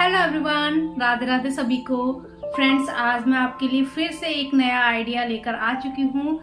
Hello everyone, Radhe Radhe सभी को। Friends, आज मैं आपके लिए फिर से एक नया आइडिया लेकर आ चुकी हूँ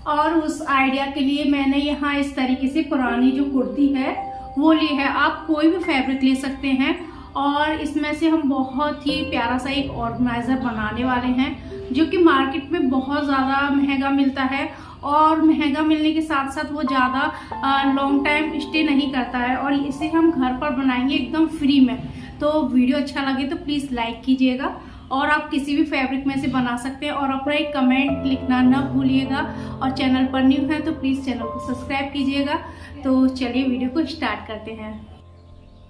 और उस आइडिया के लिए मैंने यहाँ इस तरीके से पुरानी जो कुर्ती है वो ली है। आप कोई भी फैब्रिक ले सकते हैं और इसमें से हम बहुत ही प्यारा सा एक ऑर्गेनाइजर बनाने वाले हैं जो कि मार्केट में बहुत ज़्यादा महंगा मिलता है और महंगा मिलने के साथ साथ वो ज़्यादा लॉन्ग टाइम स्टे नहीं करता है और इसे हम घर पर बनाएंगे एकदम फ्री में। तो वीडियो अच्छा लगे तो प्लीज़ लाइक कीजिएगा और आप किसी भी फैब्रिक में से बना सकते हैं और अपना एक कमेंट लिखना ना भूलिएगा। और चैनल पर न्यू है तो प्लीज़ चैनल को सब्सक्राइब कीजिएगा। तो चलिए वीडियो को स्टार्ट करते हैं।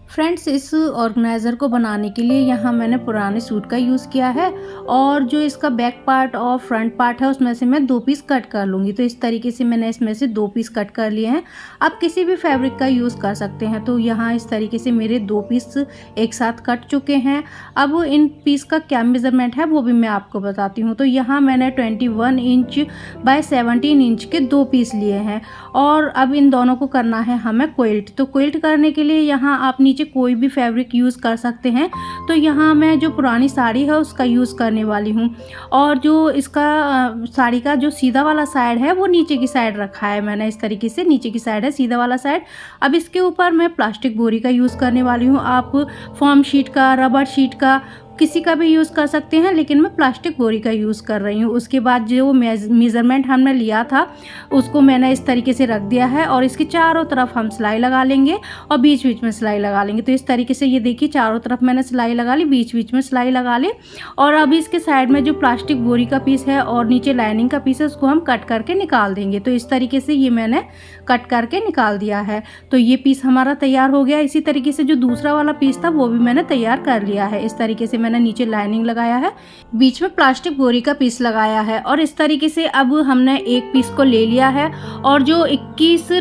फ्रेंड्स, इस ऑर्गेनाइज़र को बनाने के लिए यहाँ मैंने पुराने सूट का यूज़ किया है और जो इसका बैक पार्ट और फ्रंट पार्ट है उसमें से मैं 2 पीस कट कर लूँगी। तो इस तरीके से मैंने इसमें से 2 पीस कट कर लिए हैं। आप किसी भी फैब्रिक का यूज़ कर सकते हैं। तो यहाँ इस तरीके से मेरे 2 पीस एक साथ कट चुके हैं। अब इन पीस का क्या मेज़रमेंट है वो भी मैं आपको बताती हूँ। तो यहाँ मैंने 21 इंच बाय 17 इंच के 2 पीस लिए हैं और अब इन दोनों को करना है हमें क्विल्ट। तो क्विल्ट करने के लिए यहाँ आप नीचे कोई भी फैब्रिक यूज़ कर सकते हैं। तो यहाँ मैं जो पुरानी साड़ी है उसका यूज़ करने वाली हूँ और जो इसका साड़ी का जो सीधा वाला साइड है वो नीचे की साइड रखा है मैंने। इस तरीके से नीचे की साइड है सीधा वाला साइड। अब इसके ऊपर मैं प्लास्टिक बोरी का यूज़ करने वाली हूँ। आप फोम शीट का, रबर शीट का, किसी का भी यूज़ कर सकते हैं, लेकिन मैं प्लास्टिक बोरी का यूज़ कर रही हूँ। उसके बाद जो मेज़रमेंट हमने लिया था उसको मैंने इस तरीके से रख दिया है और इसके चारों तरफ हम सिलाई लगा लेंगे और बीच बीच में सिलाई लगा लेंगे। तो इस तरीके से ये देखिए चारों तरफ मैंने सिलाई लगा ली, बीच बीच में सिलाई लगा ली। और अभी इसके साइड में जो प्लास्टिक बोरी का पीस है और नीचे लाइनिंग का पीस है उसको हम कट करके निकाल देंगे। तो इस तरीके से ये मैंने कट करके निकाल दिया है। तो ये पीस हमारा तैयार हो गया। इसी तरीके से जो दूसरा वाला पीस था वो भी मैंने तैयार कर लिया है। इस तरीके से मैंने नीचे लाइनिंग लगाया है, बीच में प्लास्टिक बोरी का पीस लगाया है और इस तरीके से अब हमने एक पीस को ले लिया है और जो 21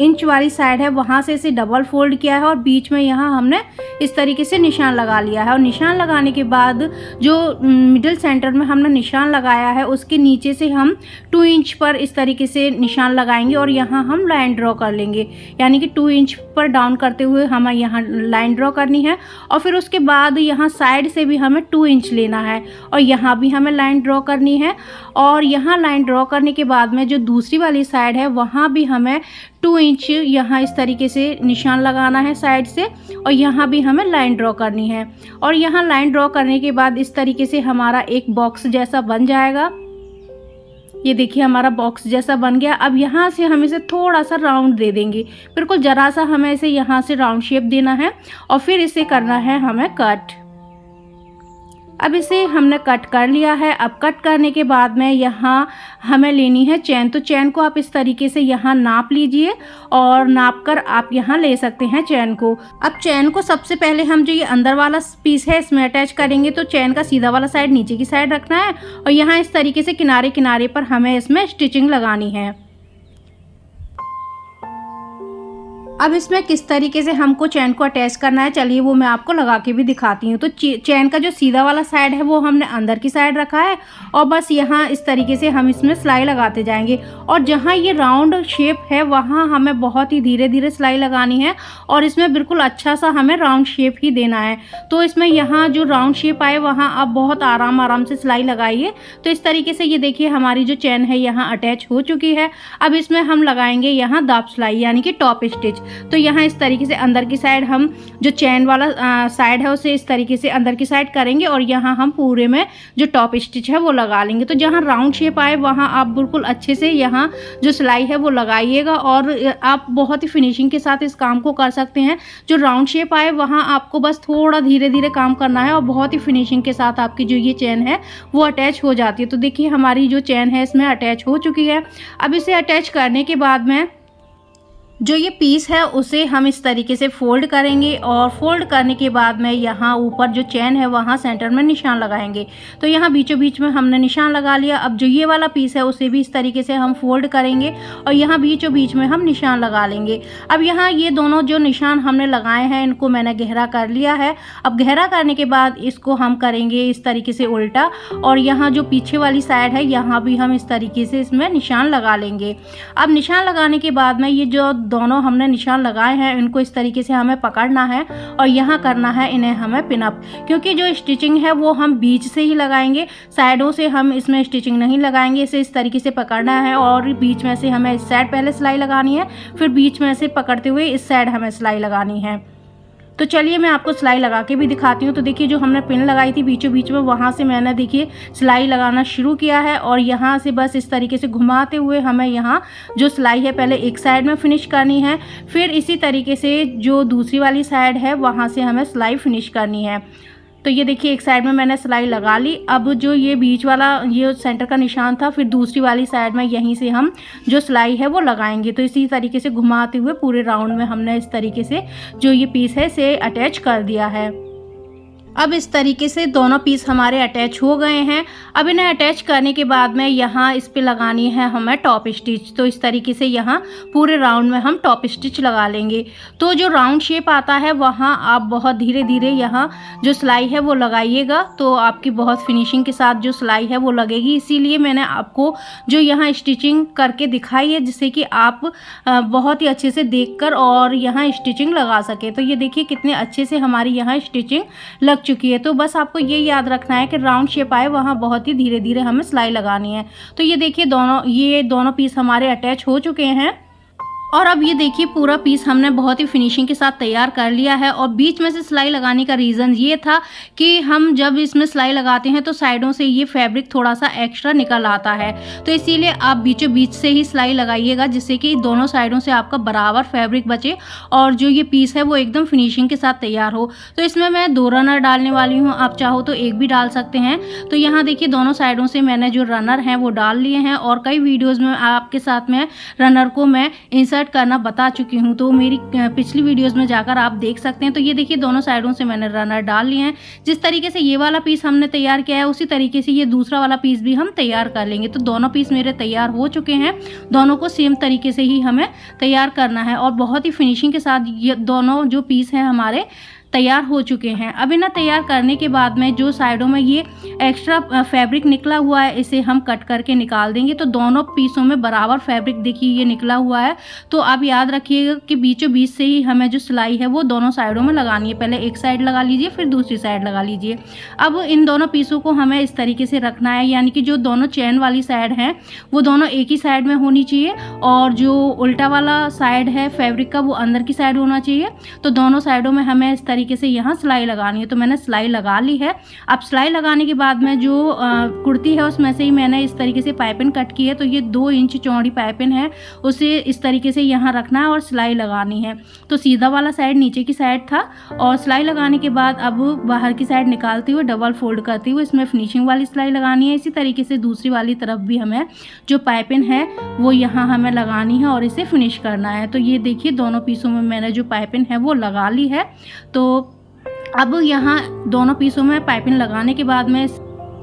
इंच वाली साइड है वहां से इसे डबल फोल्ड किया है और बीच में यहाँ हमने इस तरीके से निशान लगा लिया है। और निशान लगाने के बाद जो मिडिल सेंटर में हमने निशान लगाया है उसके नीचे से हम 2 इंच पर इस तरीके से निशान लगाएंगे और यहाँ हम लाइन ड्रॉ कर लेंगे। यानी कि 2 इंच पर डाउन करते हुए हमें यहाँ लाइन ड्रॉ करनी है और फिर उसके बाद यहाँ साइड से भी हमें 2 इंच लेना है और यहाँ भी हमें लाइन ड्रॉ करनी है। और यहाँ लाइन ड्रॉ करने के बाद में जो दूसरी वाली साइड है वहाँ भी हमें 2 इंच यहाँ इस तरीके से निशान लगाना है साइड से और यहाँ भी हमें लाइन ड्रॉ करनी है। और यहाँ लाइन ड्रॉ करने के बाद इस तरीके से हमारा एक बॉक्स जैसा बन जाएगा। ये देखिए हमारा बॉक्स जैसा बन गया। अब यहाँ से हम इसे थोड़ा सा राउंड दे देंगे, बिल्कुल ज़रा सा हमें इसे यहाँ से राउंड शेप देना है और फिर इसे करना है हमें कट। अब इसे हमने कट कर लिया है। अब कट करने के बाद में यहाँ हमें लेनी है चैन। तो चैन को आप इस तरीके से यहाँ नाप लीजिए और नाप कर आप यहाँ ले सकते हैं चैन को। अब चैन को सबसे पहले हम जो ये अंदर वाला पीस है इसमें अटैच करेंगे। तो चैन का सीधा वाला साइड नीचे की साइड रखना है और यहाँ इस तरीके से किनारे किनारे पर हमें इसमें स्टिचिंग लगानी है। अब इसमें किस तरीके से हमको चैन को अटैच करना है चलिए वो मैं आपको लगा के भी दिखाती हूँ। तो चैन का जो सीधा वाला साइड है वो हमने अंदर की साइड रखा है और बस यहाँ इस तरीके से हम इसमें सिलाई लगाते जाएंगे और जहाँ ये राउंड शेप है वहाँ हमें बहुत ही धीरे धीरे सिलाई लगानी है और इसमें बिल्कुल अच्छा सा हमें राउंड शेप ही देना है। तो इसमें यहाँ जो राउंड शेप आए वहाँ आप बहुत आराम से सिलाई लगाइए। तो इस तरीके से ये देखिए हमारी जो चैन है यहाँ अटैच हो चुकी है। अब इसमें हम लगाएंगे यहाँ दाब सिलाई यानी कि टॉप स्टिच। तो यहाँ इस तरीके से अंदर की साइड हम जो चैन वाला साइड है उसे इस तरीके से अंदर की साइड करेंगे और यहाँ हम पूरे में जो टॉप स्टिच है वो लगा लेंगे। तो जहाँ राउंड शेप आए वहाँ आप बिल्कुल अच्छे से यहाँ जो सिलाई है वो लगाइएगा और आप बहुत ही फिनिशिंग के साथ इस काम को कर सकते हैं। जो राउंड शेप आए वहाँ आपको बस थोड़ा धीरे धीरे काम करना है और बहुत ही फिनिशिंग के साथ आपकी जो ये चैन है वो अटैच हो जाती है। तो देखिए हमारी जो चैन है इसमें अटैच हो चुकी है। अब इसे अटैच करने के बाद में जो ये पीस है उसे हम इस तरीके से फोल्ड करेंगे और फोल्ड करने के बाद में यहाँ ऊपर जो चैन है वहाँ सेंटर में निशान लगाएंगे। तो यहाँ बीचों बीच में हमने निशान लगा लिया। अब जो ये वाला पीस है उसे भी इस तरीके से हम फोल्ड करेंगे और यहाँ बीचों बीच में हम निशान लगा लेंगे। अब यहाँ ये दोनों जो निशान हमने लगाए हैं इनको मैंने गहरा कर लिया है। अब गहरा करने के बाद इसको हम करेंगे इस तरीके से उल्टा और यहाँ जो पीछे वाली साइड है यहाँ भी हम इस तरीके से इसमें निशान लगा लेंगे। अब निशान लगाने के बाद में ये जो दोनों हमने निशान लगाए हैं, इनको इस तरीके से हमें पकड़ना है और यहाँ करना है इन्हें हमें पिनअप। क्योंकि जो स्टिचिंग है वो हम बीच से ही लगाएंगे, साइडों से हम इसमें स्टिचिंग नहीं लगाएंगे। इसे इस तरीके से पकड़ना है और बीच में से हमें इस साइड पहले सिलाई लगानी है, फिर बीच में से पकड़ते हुए इस साइड हमें सिलाई लगानी है। तो चलिए मैं आपको सिलाई लगा के भी दिखाती हूँ। तो देखिए जो हमने पिन लगाई थी बीचों बीच में, वहाँ से मैंने देखिए सिलाई लगाना शुरू किया है और यहाँ से बस इस तरीके से घुमाते हुए हमें यहाँ जो सिलाई है पहले एक साइड में फिनिश करनी है, फिर इसी तरीके से जो दूसरी वाली साइड है वहाँ से हमें सिलाई फिनिश करनी है। तो ये देखिए एक साइड में मैंने सिलाई लगा ली। अब जो ये बीच वाला ये सेंटर का निशान था, फिर दूसरी वाली साइड में यहीं से हम जो सिलाई है वो लगाएंगे। तो इसी तरीके से घुमाते हुए पूरे राउंड में हमने इस तरीके से जो ये पीस है इसे अटैच कर दिया है। अब इस तरीके से दोनों पीस हमारे अटैच हो गए हैं। अब इन्हें अटैच करने के बाद में यहाँ इस पे लगानी है हमें टॉप स्टिच। तो इस तरीके से यहाँ पूरे राउंड में हम टॉप स्टिच लगा लेंगे। तो जो राउंड शेप आता है वहाँ आप बहुत धीरे धीरे यहाँ जो सिलाई है वो लगाइएगा, तो आपकी बहुत फिनिशिंग के साथ जो सिलाई है वो लगेगी। इसीलिए मैंने आपको जो यहाँ स्टिचिंग करके दिखाई है, जिससे कि आप बहुत ही अच्छे से देखकर और यहाँ स्टिचिंग लगा सके। तो ये देखिए कितने अच्छे से हमारी यहाँ स्टिचिंग लग चुकी है। तो बस आपको ये याद रखना है कि राउंड शेप आए वहाँ बहुत ही धीरे धीरे हमें सिलाई लगानी है। तो ये देखिए ये दोनों पीस हमारे अटैच हो चुके हैं और अब ये देखिए पूरा पीस हमने बहुत ही फिनिशिंग के साथ तैयार कर लिया है। और बीच में से सिलाई लगाने का रीज़न ये था कि हम जब इसमें सिलाई लगाते हैं तो साइडों से ये फैब्रिक थोड़ा सा एक्स्ट्रा निकल आता है, तो इसीलिए आप बीचों बीच से ही सिलाई लगाइएगा, जिससे कि दोनों साइडों से आपका बराबर फैब्रिक बचे और जो ये पीस है वो एकदम फिनिशिंग के साथ तैयार हो। तो इसमें मैं 2 रनर डालने वाली हूँ, आप चाहो तो एक भी डाल सकते हैं। तो यहाँ देखिए दोनों साइडों से मैंने जो रनर हैं वो डाल लिए हैं और कई वीडियोज़ में आपके साथ में रनर को मैं इंसर्ट करना बता चुकी हूँ, तो मेरी पिछली वीडियोस में जाकर आप देख सकते हैं। तो ये देखिए दोनों साइडों से मैंने रनर डाल लिए हैं। जिस तरीके से ये वाला पीस हमने तैयार किया है उसी तरीके से ये दूसरा वाला पीस भी हम तैयार कर लेंगे। तो दोनों पीस मेरे तैयार हो चुके हैं, दोनों को सेम तरीके से ही हमें तैयार करना है और बहुत ही फिनिशिंग के साथ ये दोनों जो पीस हैं हमारे तैयार हो चुके हैं। अब इन्हें तैयार करने के बाद में जो साइडों में ये एक्स्ट्रा फैब्रिक निकला हुआ है इसे हम कट करके निकाल देंगे। तो दोनों पीसों में बराबर फैब्रिक देखिए ये निकला हुआ है। तो आप याद रखिएगा कि बीचों बीच से ही हमें जो सिलाई है वो दोनों साइडों में लगानी है। पहले एक साइड लगा लीजिए, फिर दूसरी साइड लगा लीजिए। अब इन दोनों पीसों को हमें इस तरीके से रखना है, यानी कि जो दोनों चैन वाली साइड है वो दोनों एक ही साइड में होनी चाहिए और जो उल्टा वाला साइड है फैब्रिक का वो अंदर की साइड होना चाहिए। तो दोनों साइडों में हमें इस तरीके से यहाँ सिलाई लगानी है। तो मैंने सिलाई लगा ली है। अब सिलाई लगाने के बाद में जो कुर्ती है उसमें से ही मैंने इस तरीके से पाइपिंग कट की है। तो ये 2 इंच चौड़ी पाइपिंग है, उसे इस तरीके से यहाँ रखना है और सिलाई लगानी है। तो सीधा वाला साइड नीचे की साइड था और सिलाई लगाने के बाद अब बाहर की साइड निकालते हुए डबल फोल्ड करते हुए इसमें फिनिशिंग वाली सिलाई लगानी है। इसी तरीके से दूसरी वाली तरफ भी हमें जो पाइपिंग है वो यहाँ हमें लगानी है और इसे फिनिश करना है। तो ये देखिए दोनों पीसों में मैंने जो पाइपिंग है वो लगा ली है। तो अब यहाँ दोनों पीसों में पाइपिंग लगाने के बाद में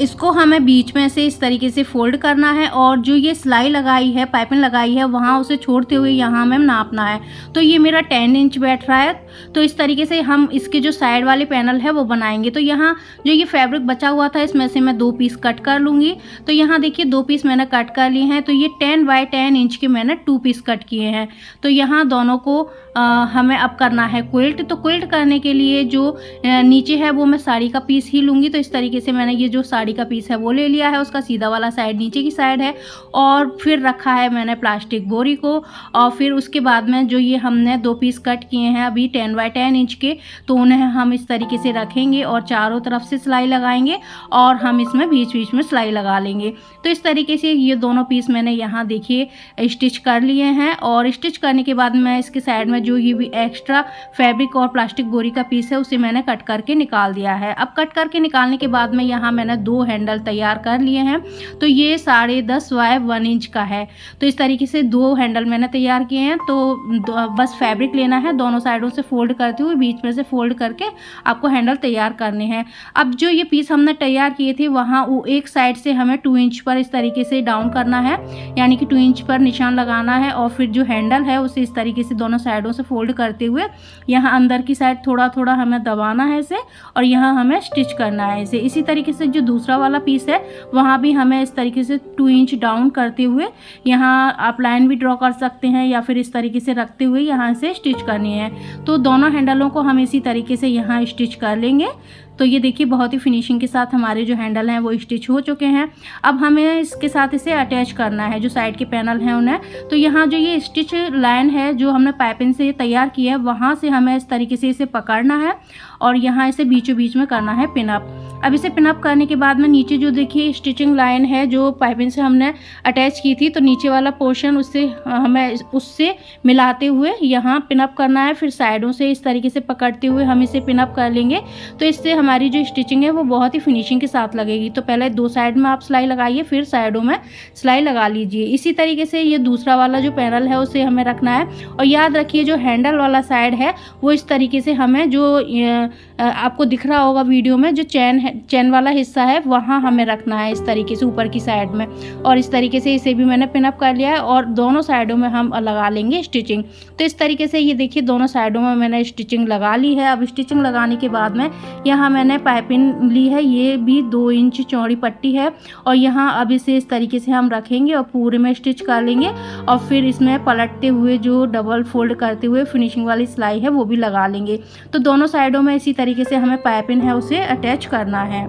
इसको हमें बीच में से इस तरीके से फोल्ड करना है और जो ये सिलाई लगाई है पाइपिंग लगाई है वहाँ उसे छोड़ते हुए यहाँ हमें नापना है। तो ये मेरा 10 इंच बैठ रहा है। तो इस तरीके से हम इसके जो साइड वाले पैनल है वो बनाएंगे। तो यहाँ जो ये फैब्रिक बचा हुआ था इसमें से मैं 2 पीस कट कर लूँगी। तो यहाँ देखिए 2 पीस मैंने कट कर लिए हैं। तो ये 10 बाय 10 इंच के मैंने 2 पीस कट किए हैं। तो यहाँ दोनों को हमें अब करना है क्विल्ट। तो क्विल्ट करने के लिए जो नीचे है वो मैं साड़ी का पीस ही लूँगी। तो इस तरीके से मैंने ये जो साड़ी का पीस है वो ले लिया है, उसका सीधा वाला साइड नीचे की साइड है और फिर रखा है मैंने प्लास्टिक बोरी को। और फिर उसके बाद में जो ये हमने 2 पीस कट किए हैं अभी 10 बाय 10 इंच के, तो उन्हें हम इस तरीके से रखेंगे और चारों तरफ से सिलाई लगाएंगे और हम इसमें बीच बीच में सिलाई लगा लेंगे। तो इस तरीके से ये दोनों पीस मैंने यहाँ देखिए स्टिच कर लिए हैं। और स्टिच करने के बाद मैं इसके साइड में जो ये भी एक्स्ट्रा फैब्रिक और प्लास्टिक बोरी का पीस है उसे मैंने कट करके निकाल दिया है। अब कट करके निकालने के बाद में यहाँ मैंने 2 हैंडल तैयार कर लिए हैं। तो ये 10.5 बाय 1 इंच का है। तो इस तरीके से 2 हैंडल मैंने तैयार किए हैं। तो बस फैब्रिक लेना है, दोनों साइडों से फोल्ड करते हुए बीच में से फोल्ड करके आपको हैंडल तैयार करने हैं। अब जो ये पीस हमने तैयार किए थे वहाँ वो एक साइड से हमें 2 इंच पर इस तरीके से डाउन करना है, यानी कि 2 इंच पर निशान लगाना है और फिर जो हैंडल है उसे इस तरीके से दोनों साइडों से फोल्ड करते हुए यहाँ अंदर की साइड थोड़ा थोड़ा हमें दबाना है इसे और यहाँ हमें स्टिच करना है इसे। इसी तरीके से जो दूसरी दूसरा वाला पीस है वहाँ भी हमें इस तरीके से 2 इंच डाउन करते हुए यहाँ आप लाइन भी ड्रॉ कर सकते हैं या फिर इस तरीके से रखते हुए यहाँ से स्टिच करनी है। तो दोनों हैंडलों को हम इसी तरीके से यहाँ स्टिच कर लेंगे। तो ये देखिए बहुत ही फिनिशिंग के साथ हमारे जो हैंडल हैं वो स्टिच हो चुके हैं। अब हमें इसके साथ इसे अटैच करना है, जो साइड के पैनल हैं उन्हें। तो यहाँ जो ये स्टिच लाइन है जो हमने पाइपिंग से तैयार की है, वहाँ से हमें इस तरीके से इसे पकड़ना है और यहाँ इसे बीचों बीच में करना है पिनअप। अब इसे पिनअप करने के बाद में नीचे जो देखिए स्टिचिंग लाइन है जो पाइपिंग से हमने अटैच की थी, तो नीचे वाला पोर्शन उससे मिलाते हुए यहाँ पिनअप करना है। फिर साइडों से इस तरीके से पकड़ते हुए हम इसे पिनअप कर लेंगे। तो इससे हमारी जो स्टिचिंग है वो बहुत ही फिनिशिंग के साथ लगेगी। तो पहले 2 साइड में आप सिलाई लगाइए, फिर साइडों में सिलाई लगा लीजिए। इसी तरीके से ये दूसरा वाला जो पैनल है उसे हमें रखना है। और याद रखिए जो हैंडल वाला साइड है वो इस तरीके से हमें जो आपको दिख रहा होगा वीडियो में, जो चैन वाला हिस्सा है वहाँ हमें रखना है इस तरीके से ऊपर की साइड में। और इस तरीके से इसे भी मैंने पिनअप कर लिया है और दोनों साइडों में हम लगा लेंगे स्टिचिंग। तो इस तरीके से ये देखिए दोनों साइडों में मैंने स्टिचिंग लगा ली है। अब स्टिचिंग लगाने के बाद में यहाँ मैंने पाइपिंग ली है, ये भी 2 इंच चौड़ी पट्टी है। और यहाँ अब इसे इस तरीके से हम रखेंगे और पूरे में स्टिच कर लेंगे। और फिर इसमें पलटते हुए जो डबल फोल्ड करते हुए फिनिशिंग वाली सिलाई है वो भी लगा लेंगे। तो दोनों साइडों में इसी तरीके से हमें पाइपिंग है उसे अटैच करना है।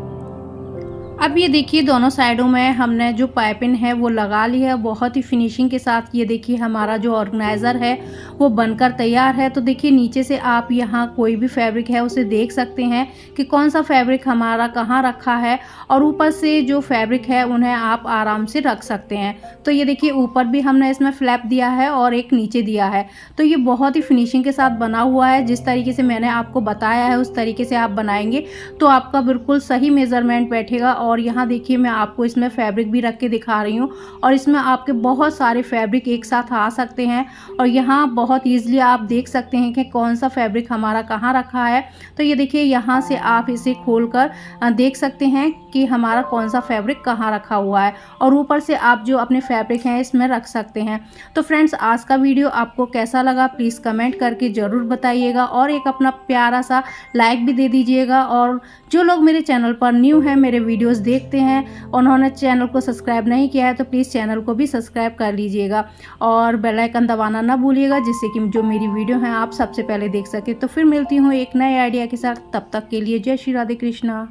अब ये देखिए दोनों साइडों में हमने जो पाइपिंग है वो लगा ली है बहुत ही फिनिशिंग के साथ। ये देखिए हमारा जो ऑर्गेनाइज़र है वो बनकर तैयार है। तो देखिए नीचे से आप यहाँ कोई भी फैब्रिक है उसे देख सकते हैं कि कौन सा फैब्रिक हमारा कहाँ रखा है, और ऊपर से जो फैब्रिक है उन्हें आप आराम से रख सकते हैं। तो ये देखिए ऊपर भी हमने इसमें फ्लैप दिया है और एक नीचे दिया है। तो ये बहुत ही फिनिशिंग के साथ बना हुआ है। जिस तरीके से मैंने आपको बताया है उस तरीके से आप बनाएंगे तो आपका बिल्कुल सही मेज़रमेंट बैठेगा। और यहाँ देखिए मैं आपको इसमें फैब्रिक भी रख के दिखा रही हूँ और इसमें आपके बहुत सारे फैब्रिक एक साथ आ सकते हैं। और यहाँ बहुत ईजिली आप देख सकते हैं कि कौन सा फैब्रिक हमारा कहाँ रखा है। तो ये देखिए यहाँ से आप इसे खोलकर देख सकते हैं कि हमारा कौन सा फैब्रिक कहाँ रखा हुआ है, और ऊपर से आप जो अपने फैब्रिक हैं इसमें रख सकते हैं। तो फ्रेंड्स आज का वीडियो आपको कैसा लगा प्लीज़ कमेंट करके ज़रूर बताइएगा और एक अपना प्यारा सा लाइक भी दे दीजिएगा। और जो लोग मेरे चैनल पर न्यू हैं, मेरे वीडियोस देखते हैं, उन्होंने चैनल को सब्सक्राइब नहीं किया है तो प्लीज़ चैनल को भी सब्सक्राइब कर लीजिएगा और बेल आइकन दबाना ना भूलिएगा, जिससे कि जो मेरी वीडियो हैं आप सबसे पहले देख सकें। तो फिर मिलती हूँ एक नए आइडिया के साथ, तब तक के लिए जय श्री राधे कृष्णा।